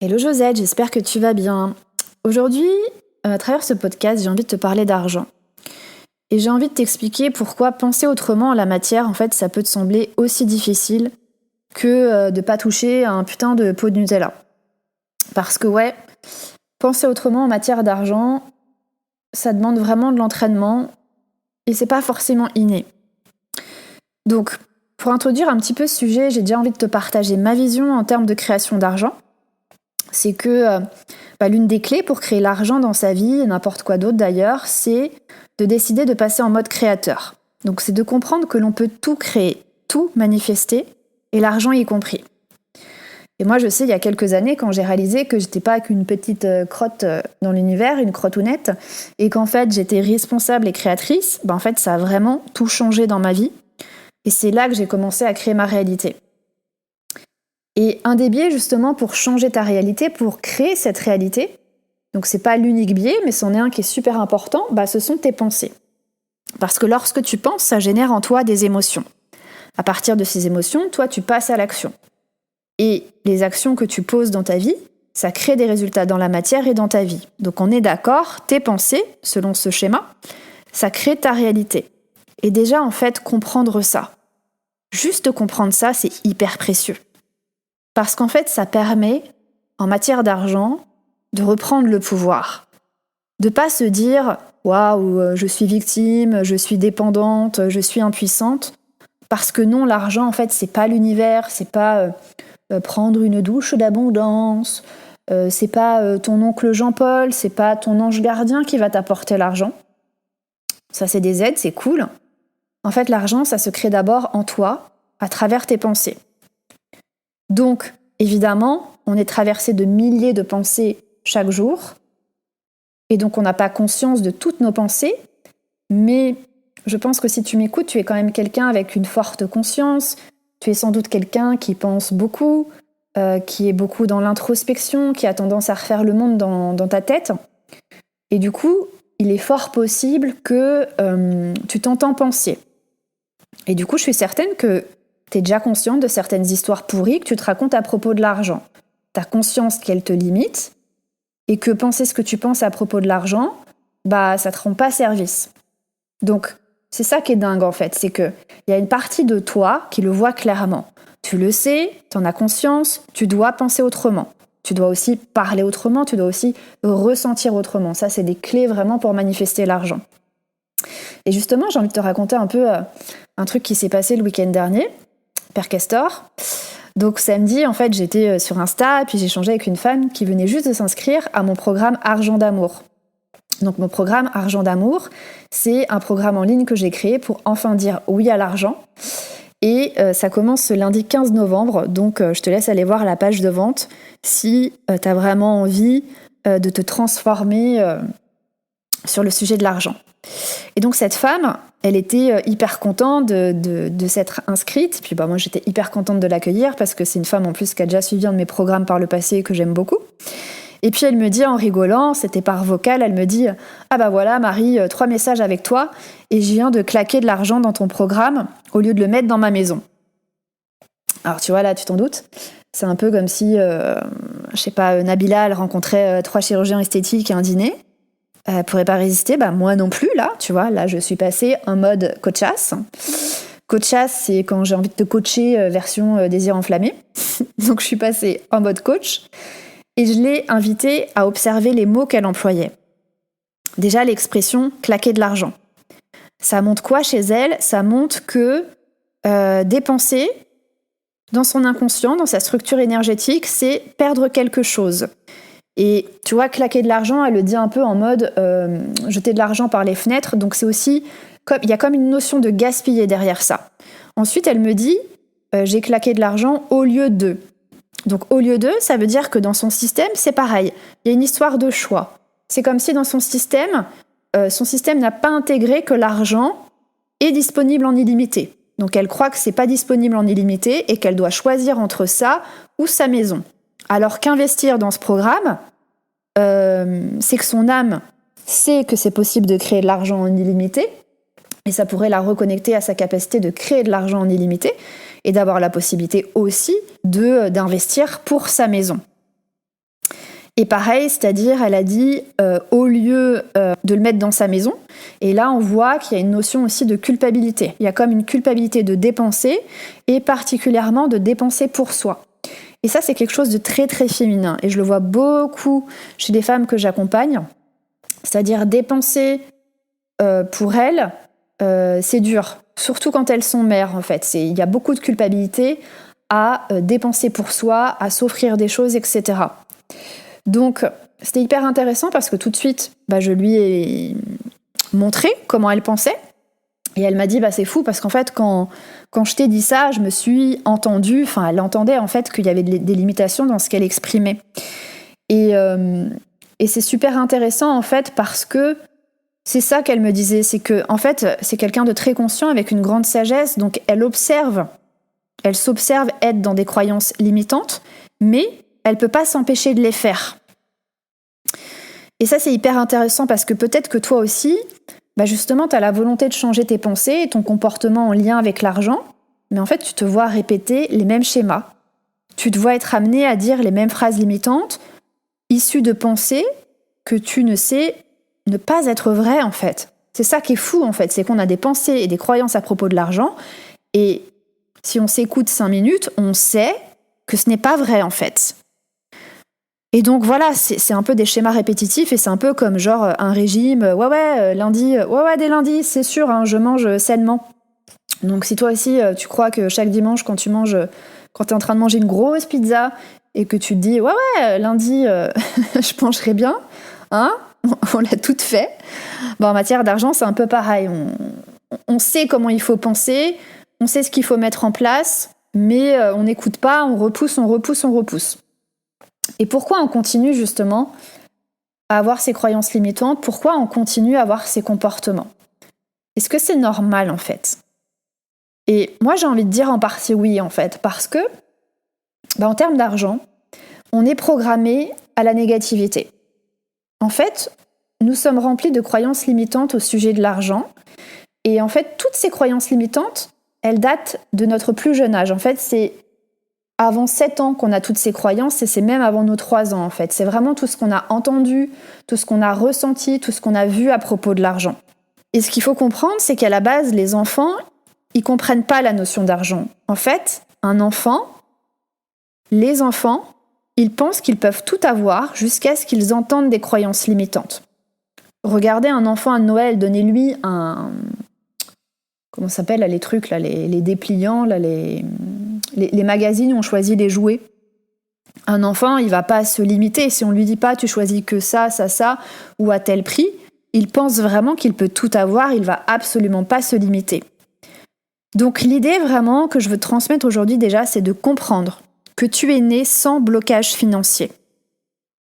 Hello Josette, j'espère que tu vas bien. Aujourd'hui, à travers ce podcast, j'ai envie de te parler d'argent. Et j'ai envie de t'expliquer pourquoi penser autrement à la matière, en fait, ça peut te sembler aussi difficile que de pas toucher à un putain de pot de Nutella. Parce que ouais, penser autrement en matière d'argent, ça demande vraiment de l'entraînement et c'est pas forcément inné. Donc, pour introduire un petit peu ce sujet, j'ai déjà envie de te partager ma vision en termes de création d'argent. C'est que l'une des clés pour créer l'argent dans sa vie, et n'importe quoi d'autre d'ailleurs, c'est de décider de passer en mode créateur. Donc c'est de comprendre que l'on peut tout créer, tout manifester, et l'argent y compris. Et moi je sais, il y a quelques années, quand j'ai réalisé que j'étais pas qu'une petite crotte dans l'univers, une crottounette, et qu'en fait j'étais responsable et créatrice, en fait ça a vraiment tout changé dans ma vie. Et c'est là que j'ai commencé à créer ma réalité. Et un des biais justement pour changer ta réalité, pour créer cette réalité, donc c'est pas l'unique biais, mais c'en est un qui est super important, ce sont tes pensées. Parce que lorsque tu penses, ça génère en toi des émotions. À partir de ces émotions, toi tu passes à l'action. Et les actions que tu poses dans ta vie, ça crée des résultats dans la matière et dans ta vie. Donc on est d'accord, tes pensées, selon ce schéma, ça crée ta réalité. Et déjà en fait, comprendre ça, juste comprendre ça, c'est hyper précieux. Parce qu'en fait, ça permet, en matière d'argent, de reprendre le pouvoir. De pas se dire « Waouh, je suis victime, je suis dépendante, je suis impuissante ». Parce que non, l'argent, en fait, c'est pas l'univers, c'est pas prendre une douche d'abondance, c'est pas ton oncle Jean-Paul, c'est pas ton ange gardien qui va t'apporter l'argent. Ça, c'est des aides, c'est cool. En fait, l'argent, ça se crée d'abord en toi, à travers tes pensées. Donc, évidemment, on est traversé de milliers de pensées chaque jour, et donc on n'a pas conscience de toutes nos pensées, mais je pense que si tu m'écoutes, tu es quand même quelqu'un avec une forte conscience, tu es sans doute quelqu'un qui pense beaucoup, qui est beaucoup dans l'introspection, qui a tendance à refaire le monde dans ta tête, et du coup, il est fort possible que tu t'entends penser. Et du coup, je suis certaine que tu es déjà consciente de certaines histoires pourries que tu te racontes à propos de l'argent. Tu as conscience qu'elles te limitent et que penser ce que tu penses à propos de l'argent, ça te rend pas service. Donc, c'est ça qui est dingue en fait, c'est qu'il y a une partie de toi qui le voit clairement. Tu le sais, tu en as conscience, tu dois penser autrement. Tu dois aussi parler autrement, tu dois aussi ressentir autrement. Ça, c'est des clés vraiment pour manifester l'argent. Et justement, j'ai envie de te raconter un peu un truc qui s'est passé le week-end dernier. Père Castor. Donc samedi, en fait, j'étais sur Insta et puis j'ai échangé avec une femme qui venait juste de s'inscrire à mon programme Argent d'amour. Donc mon programme Argent d'amour, c'est un programme en ligne que j'ai créé pour enfin dire oui à l'argent. Et ça commence ce lundi 15 novembre, donc je te laisse aller voir la page de vente si tu as vraiment envie de te transformer sur le sujet de l'argent. Et donc cette femme, elle était hyper contente de s'être inscrite. Puis moi j'étais hyper contente de l'accueillir parce que c'est une femme en plus qui a déjà suivi un de mes programmes par le passé et que j'aime beaucoup. Et puis elle me dit en rigolant, c'était par vocal, elle me dit « Ah voilà Marie, 3 messages avec toi et je viens de claquer de l'argent dans ton programme au lieu de le mettre dans ma maison. » Alors tu vois là, tu t'en doutes, c'est un peu comme si, Nabila, elle rencontrait 3 chirurgiens esthétiques et un dîner. Elle pourrait pas résister, moi non plus, là, tu vois, là je suis passée en mode coachasse. Coachasse, c'est quand j'ai envie de te coacher version désir enflammé. Donc je suis passée en mode coach et je l'ai invitée à observer les mots qu'elle employait. Déjà l'expression « claquer de l'argent ». Ça montre quoi chez elle ? Ça montre que dépenser dans son inconscient, dans sa structure énergétique, c'est perdre quelque chose. Et tu vois, claquer de l'argent, elle le dit un peu en mode jeter de l'argent par les fenêtres. Donc c'est aussi, il y a comme une notion de gaspiller derrière ça. Ensuite, elle me dit, j'ai claqué de l'argent au lieu de. Donc au lieu de, ça veut dire que dans son système, c'est pareil. Il y a une histoire de choix. C'est comme si dans son système n'a pas intégré que l'argent est disponible en illimité. Donc elle croit que c'est pas disponible en illimité et qu'elle doit choisir entre ça ou sa maison. Alors qu'investir dans ce programme, c'est que son âme sait que c'est possible de créer de l'argent en illimité, et ça pourrait la reconnecter à sa capacité de créer de l'argent en illimité, et d'avoir la possibilité aussi d'investir pour sa maison. Et pareil, c'est-à-dire, elle a dit, au lieu de le mettre dans sa maison, et là on voit qu'il y a une notion aussi de culpabilité. Il y a comme une culpabilité de dépenser, et particulièrement de dépenser pour soi. Et ça, c'est quelque chose de très très féminin, et je le vois beaucoup chez des femmes que j'accompagne, c'est-à-dire dépenser pour elles, c'est dur, surtout quand elles sont mères en fait. Il y a beaucoup de culpabilité à dépenser pour soi, à s'offrir des choses, etc. Donc, c'était hyper intéressant parce que tout de suite, je lui ai montré comment elle pensait. Et elle m'a dit, c'est fou parce qu'en fait, quand je t'ai dit ça, je me suis entendue, elle entendait en fait qu'il y avait des limitations dans ce qu'elle exprimait. Et c'est super intéressant en fait parce que c'est ça qu'elle me disait, c'est que en fait, c'est quelqu'un de très conscient avec une grande sagesse, donc elle s'observe être dans des croyances limitantes, mais elle peut pas s'empêcher de les faire. Et ça, c'est hyper intéressant parce que peut-être que toi aussi, justement, tu as la volonté de changer tes pensées et ton comportement en lien avec l'argent, mais en fait, tu te vois répéter les mêmes schémas. Tu te vois être amené à dire les mêmes phrases limitantes, issues de pensées que tu ne sais ne pas être vraies, en fait. C'est ça qui est fou, en fait, c'est qu'on a des pensées et des croyances à propos de l'argent, et si on s'écoute 5 minutes, on sait que ce n'est pas vrai, en fait. Et donc voilà, c'est un peu des schémas répétitifs et c'est un peu comme genre un régime, lundi, dès lundi, c'est sûr, je mange sainement. Donc si toi aussi tu crois que chaque dimanche quand t'es en train de manger une grosse pizza et que tu te dis lundi je mangerai bien, on l'a toutes fait. En matière d'argent c'est un peu pareil, on sait comment il faut penser, on sait ce qu'il faut mettre en place, mais on n'écoute pas, on repousse. Et pourquoi on continue justement à avoir ces croyances limitantes? Pourquoi on continue à avoir ces comportements? Est-ce que c'est normal en fait? Et moi j'ai envie de dire en partie oui en fait, parce que en termes d'argent, on est programmé à la négativité. En fait, nous sommes remplis de croyances limitantes au sujet de l'argent, et en fait toutes ces croyances limitantes, elles datent de notre plus jeune âge. En fait, c'est avant 7 ans qu'on a toutes ces croyances, et c'est même avant nos 3 ans en fait. C'est vraiment tout ce qu'on a entendu, tout ce qu'on a ressenti, tout ce qu'on a vu à propos de l'argent. Et ce qu'il faut comprendre, c'est qu'à la base, les enfants, ils comprennent pas la notion d'argent. En fait, les enfants, ils pensent qu'ils peuvent tout avoir jusqu'à ce qu'ils entendent des croyances limitantes. Regardez un enfant à Noël, donnez-lui un... Comment ça s'appelle là, les trucs, là, les dépliants, là, les magazines où on choisit les jouets. Un enfant, il va pas se limiter. Si on lui dit pas, tu choisis que ça, ou à tel prix, il pense vraiment qu'il peut tout avoir, il va absolument pas se limiter. Donc l'idée vraiment que je veux te transmettre aujourd'hui déjà, c'est de comprendre que tu es né sans blocage financier.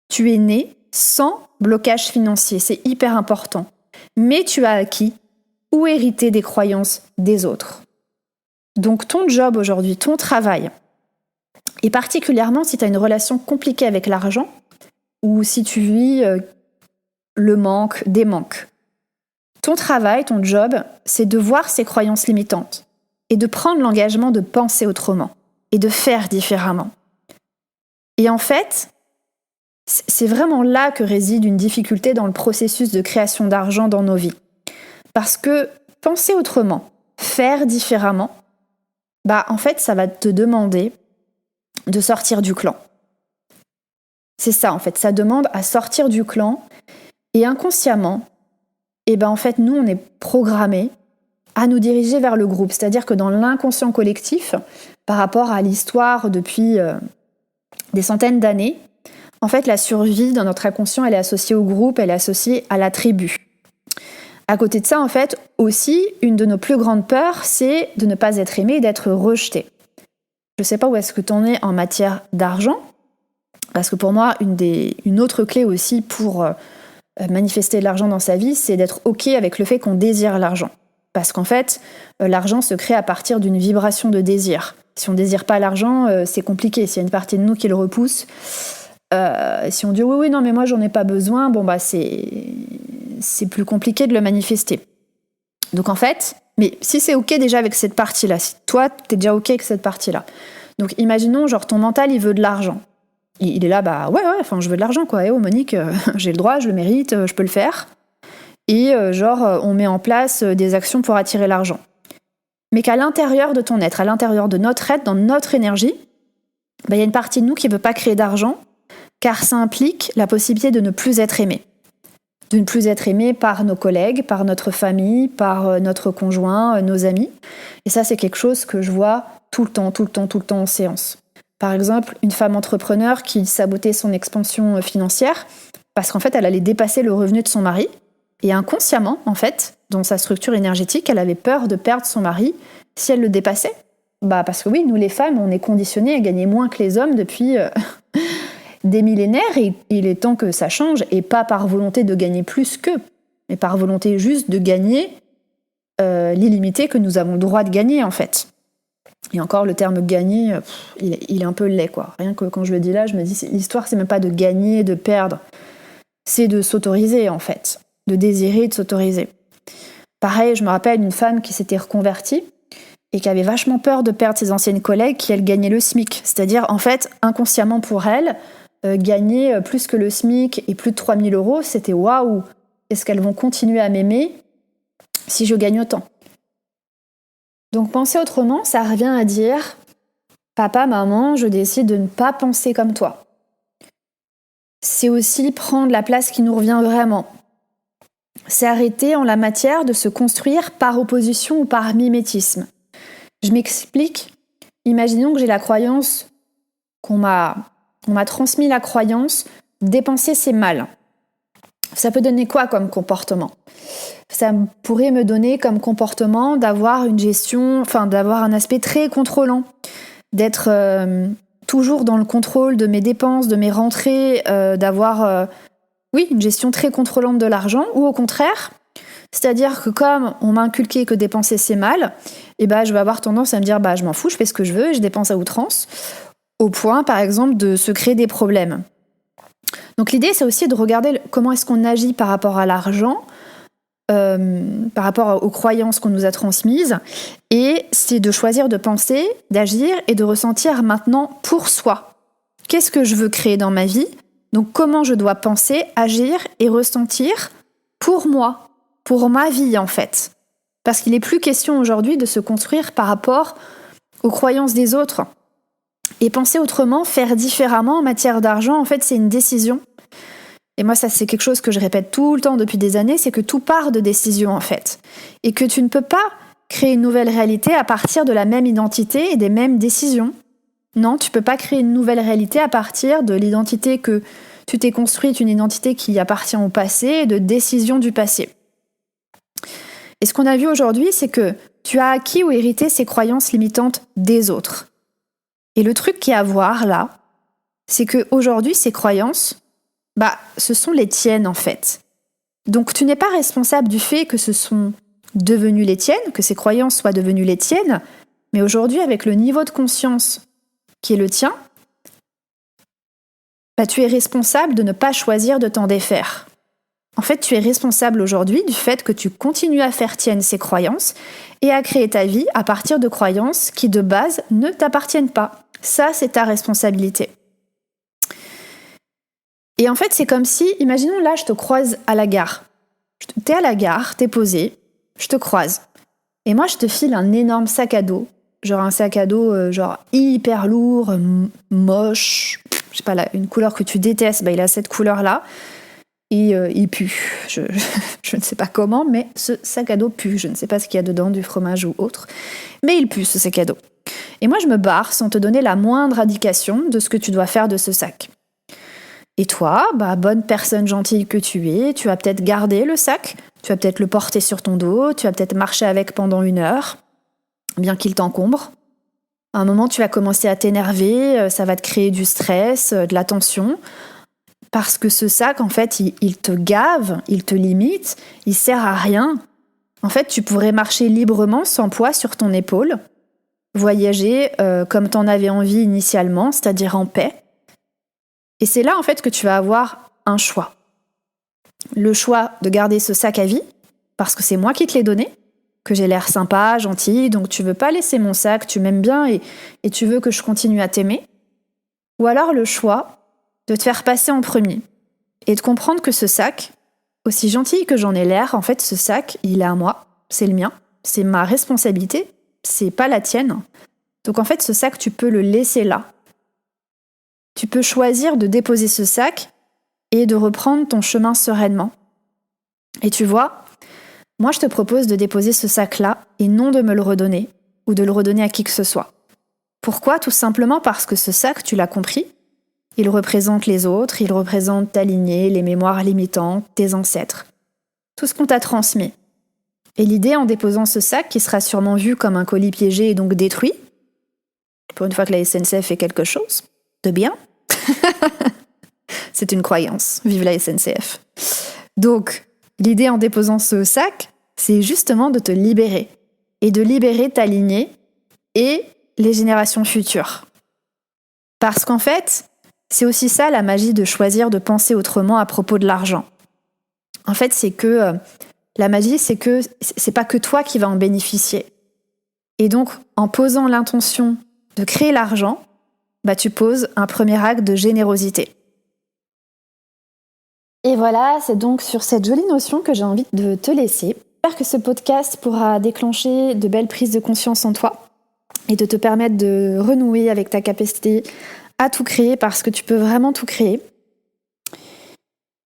Tu es né sans blocage financier, c'est hyper important. Mais tu as acquis ou hérité des croyances des autres. Donc ton job aujourd'hui, ton travail, et particulièrement si tu as une relation compliquée avec l'argent, ou si tu vis le manque, des manques, ton travail, ton job, c'est de voir ces croyances limitantes et de prendre l'engagement de penser autrement et de faire différemment. Et en fait, c'est vraiment là que réside une difficulté dans le processus de création d'argent dans nos vies. Parce que penser autrement, faire différemment, en fait, ça va te demander de sortir du clan. C'est ça, en fait, ça demande à sortir du clan et inconsciemment, en fait, nous, on est programmés à nous diriger vers le groupe. C'est-à-dire que dans l'inconscient collectif, par rapport à l'histoire depuis des centaines d'années, en fait, la survie dans notre inconscient, elle est associée au groupe, elle est associée à la tribu. À côté de ça, en fait, aussi, une de nos plus grandes peurs, c'est de ne pas être aimé et d'être rejeté. Je ne sais pas où est-ce que tu en es en matière d'argent, parce que pour moi, une autre clé aussi pour manifester de l'argent dans sa vie, c'est d'être OK avec le fait qu'on désire l'argent. Parce qu'en fait, l'argent se crée à partir d'une vibration de désir. Si on ne désire pas l'argent, c'est compliqué. S'il y a une partie de nous qui le repousse, si on dit oui, non, mais moi, j'en ai pas besoin, c'est plus compliqué de le manifester. Donc en fait, mais si c'est OK déjà avec cette partie-là, si toi, t'es déjà OK avec cette partie-là. Donc imaginons, ton mental, il veut de l'argent. il est là, ouais, enfin, je veux de l'argent, quoi. Eh oh, Monique, j'ai le droit, je le mérite, je peux le faire. Et on met en place des actions pour attirer l'argent. Mais qu'à l'intérieur de ton être, à l'intérieur de notre être, dans notre énergie, il y a une partie de nous qui ne veut pas créer d'argent, car ça implique la possibilité de ne plus être aimé. De ne plus être aimé par nos collègues, par notre famille, par notre conjoint, nos amis. Et ça, c'est quelque chose que je vois tout le temps en séance. Par exemple, une femme entrepreneur qui sabotait son expansion financière parce qu'en fait, elle allait dépasser le revenu de son mari. Et inconsciemment, en fait, dans sa structure énergétique, elle avait peur de perdre son mari si elle le dépassait. Parce que oui, nous les femmes, on est conditionnées à gagner moins que les hommes depuis des millénaires, et il est temps que ça change, et pas par volonté de gagner plus qu'eux, mais par volonté juste de gagner l'illimité que nous avons le droit de gagner, en fait. Et encore, le terme gagner, il est un peu laid, quoi. Rien que quand je le dis là, je me dis, l'histoire, c'est même pas de gagner, de perdre, c'est de s'autoriser, en fait, de désirer, de s'autoriser. Pareil, je me rappelle une femme qui s'était reconvertie et qui avait vachement peur de perdre ses anciennes collègues qui, elles, gagnaient le SMIC. C'est-à-dire, en fait, inconsciemment pour elle, gagner plus que le SMIC et plus de 3 000 €, c'était waouh, est-ce qu'elles vont continuer à m'aimer si je gagne autant ? Donc penser autrement, ça revient à dire « Papa, maman, je décide de ne pas penser comme toi ». C'est aussi prendre la place qui nous revient vraiment. C'est arrêter en la matière de se construire par opposition ou par mimétisme. Je m'explique. Imaginons que j'ai la croyance qu'on m'a transmis la croyance « dépenser c'est mal ». Ça peut donner quoi comme comportement ? Ça pourrait me donner comme comportement d'avoir une gestion, d'avoir un aspect très contrôlant, d'être toujours dans le contrôle de mes dépenses, de mes rentrées, d'avoir une gestion très contrôlante de l'argent, ou au contraire, c'est-à-dire que comme on m'a inculqué que dépenser c'est mal, je vais avoir tendance à me dire je m'en fous, je fais ce que je veux et je dépense à outrance, au point par exemple de se créer des problèmes. Donc l'idée, c'est aussi de regarder comment est-ce qu'on agit par rapport à l'argent, par rapport aux croyances qu'on nous a transmises, et c'est de choisir de penser, d'agir et de ressentir maintenant pour soi. Qu'est-ce que je veux créer dans ma vie ? Donc comment je dois penser, agir et ressentir pour moi, pour ma vie en fait. Parce qu'il n'est plus question aujourd'hui de se construire par rapport aux croyances des autres. Et penser autrement, faire différemment en matière d'argent, en fait, c'est une décision. Et moi, ça, c'est quelque chose que je répète tout le temps depuis des années, c'est que tout part de décision, en fait. Et que tu ne peux pas créer une nouvelle réalité à partir de la même identité et des mêmes décisions. Non, tu ne peux pas créer une nouvelle réalité à partir de l'identité que tu t'es construite, une identité qui appartient au passé et de décisions du passé. Et ce qu'on a vu aujourd'hui, c'est que tu as acquis ou hérité ces croyances limitantes des autres. Et le truc qui est à voir là, c'est qu'aujourd'hui, ces croyances, ce sont les tiennes en fait. Donc tu n'es pas responsable du fait que ce sont devenues les tiennes, que ces croyances soient devenues les tiennes, mais aujourd'hui, avec le niveau de conscience qui est le tien, tu es responsable de ne pas choisir de t'en défaire. En fait, tu es responsable aujourd'hui du fait que tu continues à faire tiennes ces croyances et à créer ta vie à partir de croyances qui, de base, ne t'appartiennent pas. Ça, c'est ta responsabilité. Et en fait, c'est comme si, imaginons là, je te croise à la gare. T'es à la gare, t'es posé, je te croise. Et moi, je te file un énorme sac à dos. Genre un sac à dos hyper lourd, moche. Je sais pas, là, une couleur que tu détestes, il a cette couleur-là. Et il pue. Je ne sais pas comment, mais ce sac à dos pue. Je ne sais pas ce qu'il y a dedans, du fromage ou autre. Mais il pue, ce sac à dos. Et moi, je me barre sans te donner la moindre indication de ce que tu dois faire de ce sac. Et toi, bonne personne gentille que tu es, tu vas peut-être garder le sac, tu vas peut-être le porter sur ton dos, tu vas peut-être marcher avec pendant 1 heure, bien qu'il t'encombre. À un moment, tu vas commencer à t'énerver, ça va te créer du stress, de la tension, parce que ce sac, en fait, il te gave, il te limite, il sert à rien. En fait, tu pourrais marcher librement, sans poids sur ton épaule, voyager comme tu en avais envie initialement, c'est-à-dire en paix. Et c'est là, en fait, que tu vas avoir un choix. Le choix de garder ce sac à vie, parce que c'est moi qui te l'ai donné, que j'ai l'air sympa, gentil, donc tu veux pas laisser mon sac, tu m'aimes bien et tu veux que je continue à t'aimer. Ou alors le choix de te faire passer en premier et de comprendre que ce sac, aussi gentil que j'en ai l'air, en fait, ce sac, il est à moi, c'est le mien, c'est ma responsabilité, c'est pas la tienne. Donc en fait, ce sac, tu peux le laisser là. Tu peux choisir de déposer ce sac et de reprendre ton chemin sereinement. Et tu vois, moi je te propose de déposer ce sac-là et non de me le redonner ou de le redonner à qui que ce soit. Pourquoi ? Tout simplement parce que ce sac, tu l'as compris, il représente les autres, il représente ta lignée, les mémoires limitantes, tes ancêtres. Tout ce qu'on t'a transmis. Et l'idée en déposant ce sac, qui sera sûrement vu comme un colis piégé et donc détruit, pour une fois que la SNCF fait quelque chose de bien, c'est une croyance, vive la SNCF. Donc, l'idée en déposant ce sac, c'est justement de te libérer, et de libérer ta lignée et les générations futures. Parce qu'en fait, c'est aussi ça la magie de choisir de penser autrement à propos de l'argent. En fait, c'est que la magie, c'est que c'est pas que toi qui vas en bénéficier. Et donc, en posant l'intention de créer l'argent, tu poses un premier acte de générosité. Et voilà, c'est donc sur cette jolie notion que j'ai envie de te laisser. J'espère que ce podcast pourra déclencher de belles prises de conscience en toi et de te permettre de renouer avec ta capacité à tout créer, parce que tu peux vraiment tout créer.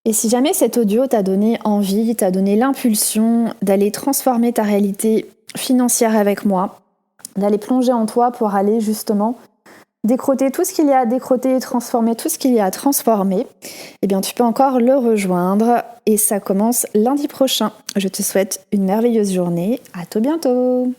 Et si jamais cet audio t'a donné envie, t'a donné l'impulsion d'aller transformer ta réalité financière avec moi, d'aller plonger en toi pour aller justement décroter tout ce qu'il y a à décroter et transformer tout ce qu'il y a à transformer, eh bien tu peux encore le rejoindre et ça commence lundi prochain. Je te souhaite une merveilleuse journée. À tout bientôt.